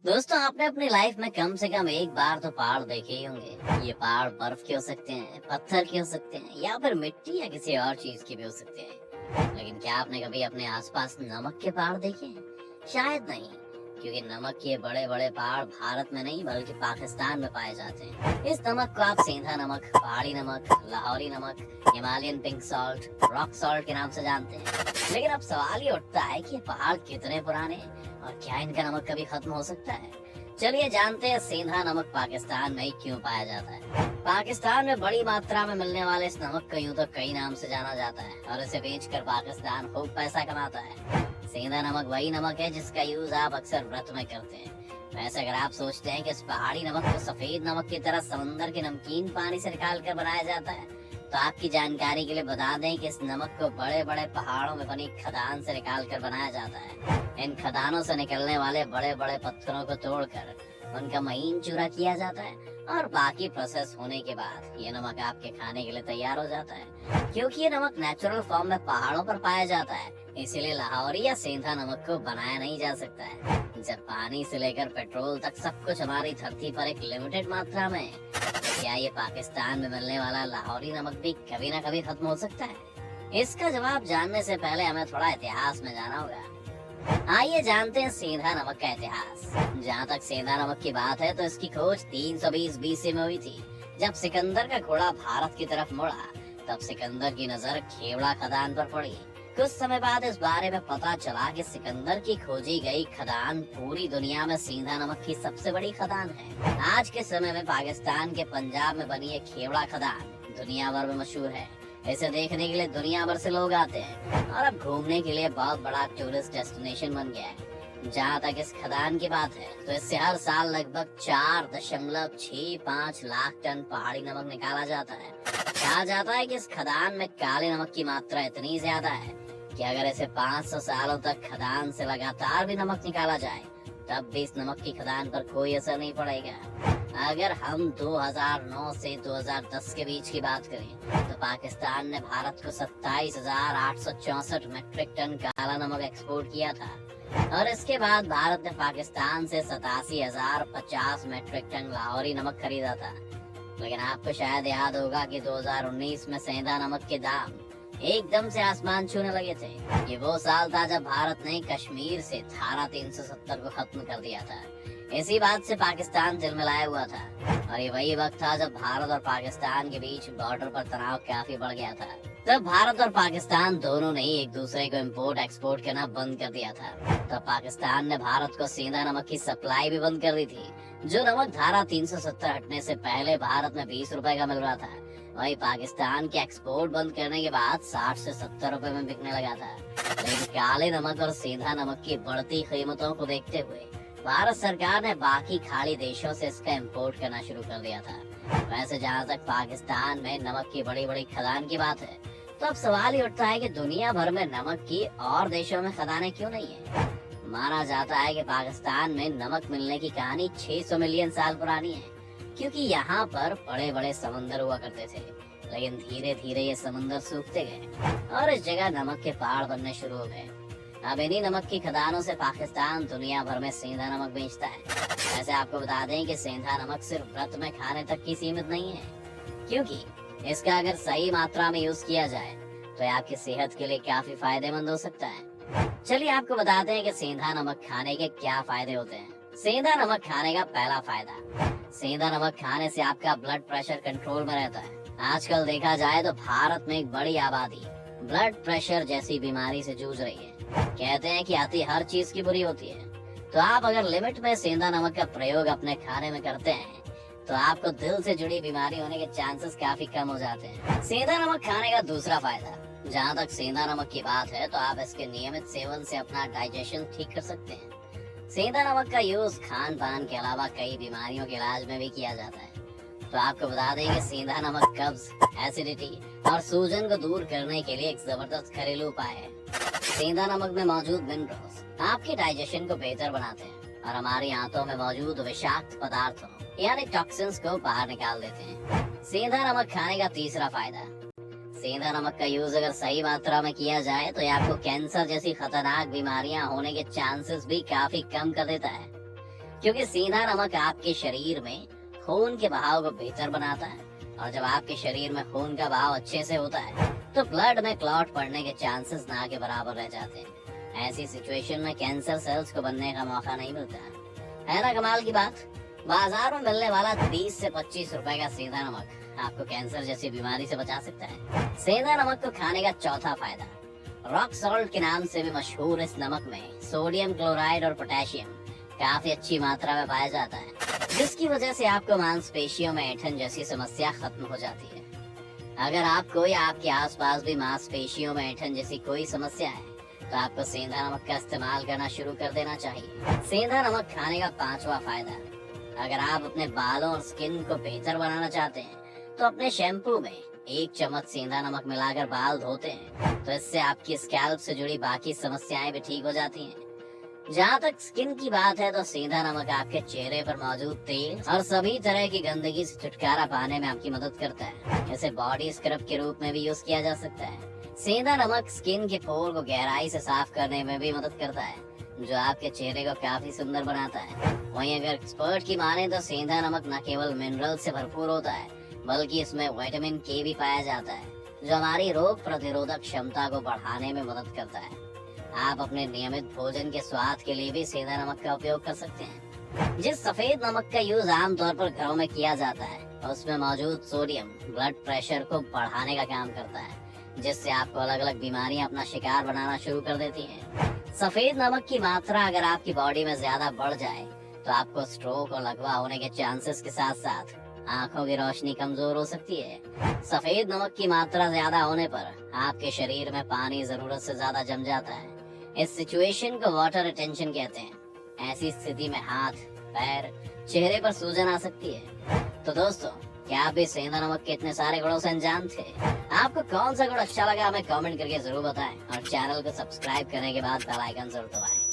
दोस्तों, आपने अपनी लाइफ में कम से कम एक बार तो पहाड़ देखे ही होंगे। ये पहाड़ बर्फ के हो सकते हैं, पत्थर के हो सकते हैं, या फिर मिट्टी या किसी और चीज के भी हो सकते हैं। लेकिन क्या आपने कभी अपने आसपास नमक के पहाड़ देखे हैं? शायद नहीं, क्योंकि नमक के बड़े बड़े पहाड़ भारत में नहीं बल्कि पाकिस्तान में पाए जाते हैं। इस नमक को आप सेंधा नमक, पहाड़ी नमक, लाहौरी नमक, Himalayan pink salt, rock salt के नाम से जानते हैं। लेकिन अब सवाल ये उठता है कि ये पहाड़ कितने पुराने हैं और क्या इनका नमक कभी खत्म हो सकता है? चलिए जानते हैं सेंधा नमक पाकिस्तान में ही क्यों पाया जाता है। पाकिस्तान में बड़ी मात्रा में मिलने वाले इस नमक को यूं तो कई नाम से जाना जाता है और इसे बेचकर पाकिस्तान खूब पैसा कमाता है। सेंधा नमक वही नमक है जिसका यूज आप अक्सर व्रत में करते हैं। वैसे अगर आप सोचते हैं कि इस पहाड़ी नमक को सफेद नमक की तरह समंदर के नमकीन पानी से निकाल कर बनाया जाता है, तो आपकी जानकारी के लिए बता दें कि इस नमक को बड़े बड़े पहाड़ों में बनी खदान से निकाल कर बनाया जाता है। इन खदानों से निकलने वाले बड़े बड़े पत्थरों को तोड़कर उनका महीन चूरा किया जाता है और बाकी प्रोसेस होने के बाद ये नमक आपके खाने के लिए तैयार हो जाता है। क्योंकि ये नमक नेचुरल फॉर्म में पहाड़ों पर पाया जाता है, इसीलिए लाहौरी या सेंधा नमक को बनाया नहीं जा सकता है। जब पानी से लेकर पेट्रोल तक सब कुछ हमारी धरती पर एक लिमिटेड मात्रा में है, तो क्या ये पाकिस्तान में मिलने वाला लाहौरी नमक भी कभी ना कभी खत्म हो सकता है? इसका जवाब जानने से पहले हमें थोड़ा इतिहास में जाना होगा। आइए जानते हैं सेंधा नमक का इतिहास। जहाँ तक सेंधा नमक की बात है तो इसकी खोज 320 बीसी में हुई थी। जब सिकंदर का घोड़ा भारत की तरफ मुड़ा, तब सिकंदर की नजर खेवड़ा खदान पर पड़ी। कुछ समय बाद इस बारे में पता चला कि सिकंदर की खोजी गई खदान पूरी दुनिया में सेंधा नमक की सबसे बड़ी खदान है। आज के समय में पाकिस्तान के पंजाब में बनी ये खेवड़ा खदान दुनिया भर में मशहूर है। इसे देखने के लिए दुनिया भर से लोग आते हैं और अब घूमने के लिए बहुत बड़ा टूरिस्ट डेस्टिनेशन बन गया है। जहाँ तक इस खदान की बात है तो इससे हर साल लगभग 4.65 लाख टन पहाड़ी नमक निकाला जाता है। कहा जाता है कि इस खदान में काले नमक की मात्रा इतनी ज्यादा है कि अगर इसे 500 सालों तक खदान से लगातार भी नमक निकाला जाए तब भी इस नमक की खदान पर कोई असर नहीं पड़ेगा। अगर हम 2009 से 2010 के बीच की बात करें तो पाकिस्तान ने भारत को 27,864 मीट्रिक टन काला नमक एक्सपोर्ट किया था और इसके बाद भारत ने पाकिस्तान से 87,050 मीट्रिक टन लाहौरी नमक खरीदा था। लेकिन आपको शायद याद होगा कि 2019 में सेंधा नमक के दाम एकदम से आसमान छूने लगे थे। ये वो साल था जब भारत ने कश्मीर से धारा 370 को खत्म कर दिया था। इसी बात से पाकिस्तान तिलमिलाया हुआ था और ये वही वक्त था जब भारत और पाकिस्तान के बीच बॉर्डर पर तनाव काफी बढ़ गया था। तब भारत और पाकिस्तान दोनों ने एक दूसरे को इम्पोर्ट एक्सपोर्ट करना बंद कर दिया था। तब पाकिस्तान ने भारत को सेंधा नमक की सप्लाई भी बंद कर दी थी। जो नमक धारा 370 हटने से पहले भारत में 20 रुपए का मिल रहा था, वही पाकिस्तान के एक्सपोर्ट बंद करने के बाद 60 से 70 रुपए में बिकने लगा था। लेकिन काले नमक और सेंधा नमक की बढ़ती कीमतों को देखते हुए भारत सरकार ने बाकी खाड़ी देशों से इसका इम्पोर्ट करना शुरू कर दिया था। वैसे जहाँ तक पाकिस्तान में नमक की बड़ी बड़ी खदान की बात है, तो अब सवाल ही उठता है कि दुनिया भर में नमक की और देशों में खदानें क्यों नहीं है? माना जाता है कि पाकिस्तान में नमक मिलने की कहानी 600 मिलियन साल पुरानी है, क्योंकि यहाँ पर बड़े बड़े समंदर हुआ करते थे। लेकिन धीरे धीरे ये समंदर सूखते गए और इस जगह नमक के पहाड़ बनने शुरू हो गए। अब इन्हीं नमक की खदानों से पाकिस्तान दुनिया भर में सेंधा नमक बेचता है। वैसे आपको बता दें कि सेंधा नमक सिर्फ व्रत में खाने तक की सीमित नहीं है, क्योंकि इसका अगर सही मात्रा में यूज किया जाए तो ये आपकी सेहत के लिए काफी फायदेमंद हो सकता है। चलिए आपको बताते हैं कि सेंधा नमक खाने के क्या फायदे होते हैं। सेंधा नमक खाने का पहला फायदा, सेंधा नमक खाने से आपका ब्लड प्रेशर कंट्रोल में रहता है। आजकल देखा जाए तो भारत में एक बड़ी आबादी ब्लड प्रेशर जैसी बीमारी से जूझ रही है। कहते हैं कि अति हर चीज की बुरी होती है, तो आप अगर लिमिट में सेंधा नमक का प्रयोग अपने खाने में करते हैं तो आपको दिल से जुड़ी बीमारी होने के चांसेस काफी कम हो जाते हैं। सेंधा नमक खाने का दूसरा फायदा, जहाँ तक सेंधा नमक की बात है तो आप इसके नियमित सेवन से अपना डाइजेशन ठीक कर सकते हैं। सेंधा नमक का यूज खान पान के अलावा कई बीमारियों के इलाज में भी किया जाता है। तो आपको बता दें कि सेंधा नमक कब्ज, एसिडिटी और सूजन को दूर करने के लिए एक जबरदस्त घरेलू उपाय है। सेंधा नमक में मौजूद मिनरल्स आपके डाइजेशन को बेहतर बनाते हैं और हमारी आंतों में मौजूद विषाक्त पदार्थों यानी टॉक्सिन्स को बाहर निकाल देते हैं। सेंधा नमक खाने का तीसरा फायदा, सेंधा नमक का यूज अगर सही मात्रा में किया जाए तो ये आपको कैंसर जैसी खतरनाक बीमारियां होने के चांसेस भी काफी कम कर देता है। क्योंकि सीधा नमक आपके शरीर में खून के बहाव को बेहतर बनाता है, और जब आपके शरीर में खून का बहाव अच्छे से होता है तो ब्लड में क्लॉट पड़ने के चांसेस ना के बराबर रह जाते हैं। ऐसी सिचुएशन में कैंसर सेल्स को बनने का मौका नहीं मिलता है ना कमाल की बात। बाजार में मिलने वाला 30 से 25 रुपए का सेंधा नमक आपको कैंसर जैसी बीमारी से बचा सकता है। सेंधा नमक को खाने का चौथा फायदा, रॉक सॉल्ट के नाम से भी मशहूर इस नमक में सोडियम क्लोराइड और पोटेशियम काफी अच्छी मात्रा में पाया जाता है, जिसकी वजह से आपको मांसपेशियों में ऐंठन जैसी समस्या खत्म हो जाती है। अगर आपको या आपके आसपास भी मांसपेशियों में ऐंठन जैसी कोई समस्या है तो आपको सेंधा नमक का इस्तेमाल करना शुरू कर देना चाहिए। सेंधा नमक खाने का पांचवा फायदा, अगर आप अपने बालों और स्किन को बेहतर बनाना चाहते हैं तो अपने शैम्पू में 1 चम्मच सेंधा नमक मिलाकर बाल धोते हैं तो इससे आपकी स्कैल्प से जुड़ी बाकी समस्याएं भी ठीक हो जाती हैं। जहाँ तक स्किन की बात है तो सेंधा नमक आपके चेहरे पर मौजूद तेल और सभी तरह की गंदगी से छुटकारा पाने में आपकी मदद करता है। इसे बॉडी स्क्रब के रूप में भी यूज किया जा सकता है। सेंधा नमक स्किन के पोर को गहराई से साफ करने में भी मदद करता है, जो आपके चेहरे को काफी सुंदर बनाता है। वहीं अगर एक्सपर्ट की माने तो सेंधा नमक न केवल मिनरल से भरपूर होता है बल्कि इसमें विटामिन के भी पाया जाता है, जो हमारी रोग प्रतिरोधक क्षमता को बढ़ाने में मदद करता है। आप अपने नियमित भोजन के स्वाद के लिए भी सेंधा नमक का उपयोग कर सकते हैं। जिस सफेद नमक का यूज आमतौर पर घरों में किया जाता है उसमें मौजूद सोडियम ब्लड प्रेशर को बढ़ाने का काम करता है, जिससे आपको अलग अलग बीमारियां अपना शिकार बनाना शुरू कर देती हैं। सफेद नमक की मात्रा अगर आपकी बॉडी में ज्यादा बढ़ जाए तो आपको स्ट्रोक और लकवा होने के चांसेस के साथ साथ आंखों की रोशनी कमजोर हो सकती है। सफेद नमक की मात्रा ज्यादा होने पर आपके शरीर में पानी जरूरत से ज्यादा जम जाता है। इस सिचुएशन को वाटर रिटेंशन कहते हैं। ऐसी स्थिति में हाथ, पैर, चेहरे पर सूजन आ सकती है। तो दोस्तों, क्या आप भी सेंधा नमक के इतने सारे गुणों से अनजान थे? आपको कौन सा गुण अच्छा लगा हमें कमेंट करके जरूर बताएं और चैनल को सब्सक्राइब करने के बाद बेल आइकन जरूर दबाएं।